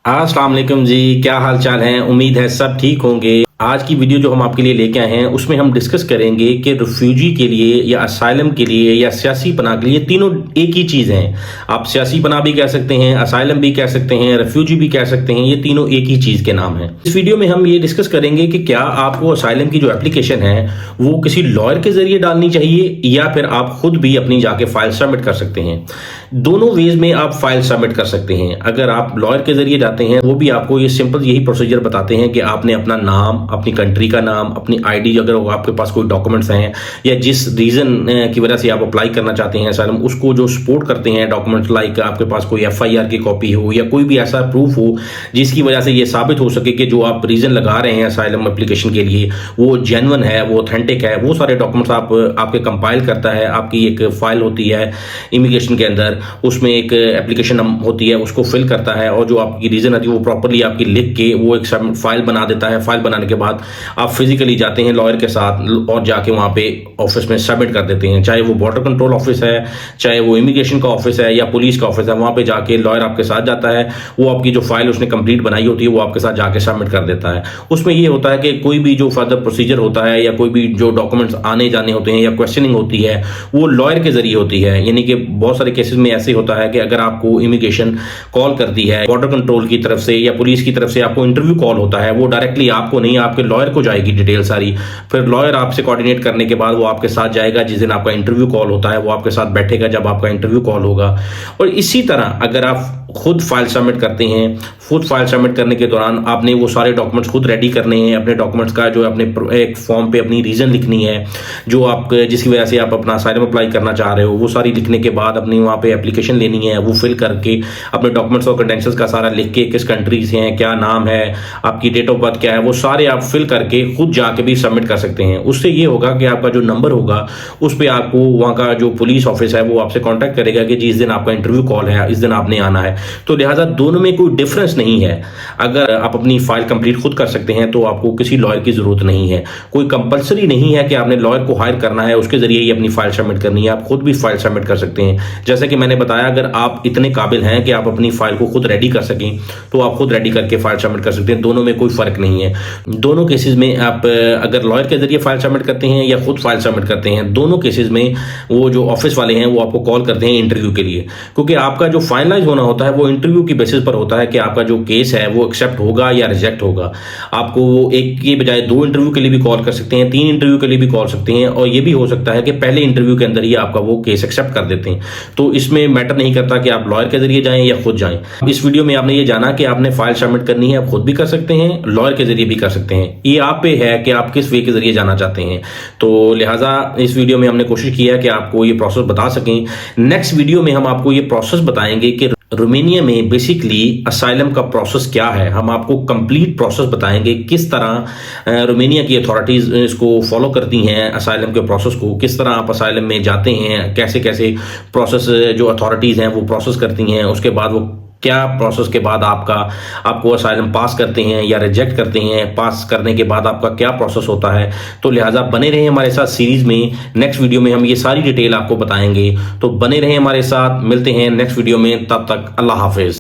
अस्सलाम वालेकुम जी, क्या हाल चाल है। उम्मीद है सब ठीक होंगे। आज की वीडियो जो हम आपके लिए लेके आए हैं उसमें हम डिस्कस करेंगे कि रिफ्यूजी के लिए या असाइलम के लिए या सियासी पनाह के लिए तीनों एक ही चीज़ हैं। आप सियासी पनाह भी कह सकते हैं, असाइलम भी कह सकते हैं, रिफ्यूजी भी कह सकते हैं। ये तीनों एक ही चीज़ के नाम हैं। इस वीडियो में हम ये डिस्कस करेंगे कि क्या आपको असाइलम की जो एप्लीकेशन है वो किसी लॉयर के जरिए डालनी चाहिए या फिर आप खुद भी अपनी जाके फाइल सबमिट कर सकते हैं। दोनों वेज में आप फाइल सबमिट कर सकते हैं। अगर आप लॉयर के जरिए जाते हैं वो भी आपको ये सिंपल यही प्रोसीजर बताते हैं कि आपने अपना नाम, अपनी कंट्री का नाम, अपनी आईडी, अगर आपके पास कोई डॉक्यूमेंट्स हैं या जिस रीजन की वजह से आप अप्लाई करना चाहते हैं असाइलम, उसको जो सपोर्ट करते हैं डॉक्यूमेंट्स, लाइक आपके पास कोई एफआईआर की कॉपी हो या कोई भी ऐसा प्रूफ हो जिसकी वजह से ये साबित हो सके कि जो आप रीजन लगा रहे हैं असाइलम एप्लीकेशन के लिए वो जेन्युइन है, वो ऑथेंटिक है। वो सारे डॉक्यूमेंट्स आपके कंपाइल करता है। आपकी एक फाइल होती है इमिग्रेशन के अंदर, उसमें एक एप्लीकेशन होती है, उसको फिल करता है और जो आपकी रीजन आती है वो प्रॉपर्ली आपकी लिख के वो एक फाइल बना देता है। फाइल बनाने के बाद आप फिजिकली जाते हैं लॉयर के साथ और जाके वहां पे ऑफिस में सबमिट कर देते हैं। चाहे वो बॉर्डर कंट्रोल ऑफिस है, चाहे वो इमिग्रेशन का ऑफिस है या पुलिस का ऑफिस है, वहां पे जाके लॉयर आपके साथ जाता है। वो आपकी जो फाइल उसने कंप्लीट बनाई होती है वो आपके साथ जाके सबमिट कर देता है। उसमें ये होता है कि कोई भी जो फर्दर प्रोसीजर होता है या कोई भी जो डॉक्यूमेंट्स आने जाने होते हैं या क्वेश्चनिंग होती है वो लॉयर के जरिए होती है। यानी कि बहुत सारे केसेस में ऐसे होता है कि अगर आपको इमिग्रेशन कॉल करती है बॉर्डर कंट्रोल की तरफ से या पुलिस की तरफ से, आपको इंटरव्यू कॉल होता है, वो डायरेक्टली आपको नहीं आपके लॉयर को जाएगी डिटेल सारी। फिर लॉयर आपसे कोऑर्डिनेट करने के बाद वो आपके साथ जाएगा। जिस दिन आपका इंटरव्यू कॉल होता है वो आपके साथ बैठेगा जब आपका इंटरव्यू कॉल होगा। और इसी तरह अगर आप खुद फाइल सबमिट करते हैं, खुद फाइल सबमिट करने के दौरान आपने वो सारे डॉक्यूमेंट्स खुद रेडी करने हैं। अपने डॉक्यूमेंट्स का जो अपने एक फॉर्म पे अपनी रीजन लिखनी है जो आप जिसकी वजह से आप अपना असाइलम अप्लाई करना चाह रहे हो, वो सारी लिखने के बाद अपनी वहाँ पे एप्लीकेशन लेनी है, वो फिल करके अपने डॉक्यूमेंट्स और क्रेडेंशियल्स का सारा लिख के किस कंट्री से हैं, क्या नाम है, आपकी डेट ऑफ बर्थ क्या है, वो सारे आप फिल करके खुद जाके भी सबमिट कर सकते हैं। उससे ये होगा कि आपका जो नंबर होगा उस पर आपको वहाँ का जो पुलिस ऑफिस है वो आपसे कॉन्टैक्ट करेगा कि जी इस दिन आपका इंटरव्यू कॉल है, इस दिन आपने आना है। तो लिहाजा दोनों में कोई डिफरेंस नहीं है। अगर आप अपनी फाइल कंप्लीट खुद कर सकते हैं तो आपको किसी लॉयर की जरूरत नहीं है। कोई कंपलसरी नहीं है कि आपने लॉयर को हायर करना है, उसके जरिए ही अपनी फाइल सबमिट करनी है। आप खुद भी फाइल सबमिट कर सकते हैं। जैसे कि मैंने बताया, अगर आप इतने काबिल हैं कि आप अपनी फाइल को खुद रेडी कर सकें तो आप खुद रेडी करके फाइल सबमिट कर सकते हैं। दोनों में कोई फर्क नहीं है। दोनों केसेस में आप अगर लॉयर के जरिए फाइल सबमिट करते हैं या खुद फाइल सबमिट करते हैं, दोनों केसेस में वो जो ऑफिस वाले हैं वो आपको कॉल करते हैं इंटरव्यू के लिए। क्योंकि आपका जो फाइनलाइज होना होता है वो इंटरव्यू की बेसिस पर होता है कि आपका जो केस है वो एक्सेप्ट होगा या रिजेक्ट होगा। आपको वो एक के बजाय 2 इंटरव्यू के लिए भी कॉल कर सकते हैं, 3 इंटरव्यू के लिए भी कॉल सकते हैं। और ये भी हो सकता है कि पहले इंटरव्यू के अंदर ही आपका वो केस एक्सेप्ट कर देते हैं। तो इसमें मैटर नहीं करता कि आप लॉयर के जरिए जाएं या खुद जाएं। इस वीडियो में आपने ये जाना कि आपने फाइल सबमिट करनी है, आप खुद भी कर सकते हैं, लॉयर के जरिए भी कर सकते हैं। ये आप पे है कि आप किस वे के जरिए जाना चाहते हैं। तो लिहाजा इस वीडियो में हमने कोशिश किया कि आपको ये प्रोसेस बता सकें। नेक्स्ट वीडियो में हम आपको ये प्रोसेस बताएंगे कि रोमानिया में बेसिकली असाइलम का प्रोसेस क्या है। हम आपको कंप्लीट प्रोसेस बताएंगे किस तरह रोमानिया की अथॉरिटीज इसको फॉलो करती हैं, असाइलम के प्रोसेस को, किस तरह आप असाइलम में जाते हैं, कैसे कैसे प्रोसेस जो अथॉरिटीज हैं वो प्रोसेस करती हैं। उसके बाद वो क्या प्रोसेस के बाद आपको असाइलम पास करते हैं या रिजेक्ट करते हैं, पास करने के बाद आपका क्या प्रोसेस होता है। तो लिहाजा बने रहें हमारे साथ सीरीज में। नेक्स्ट वीडियो में हम ये सारी डिटेल आपको बताएंगे। तो बने रहें हमारे साथ, मिलते हैं नेक्स्ट वीडियो में। तब तक अल्लाह हाफिज।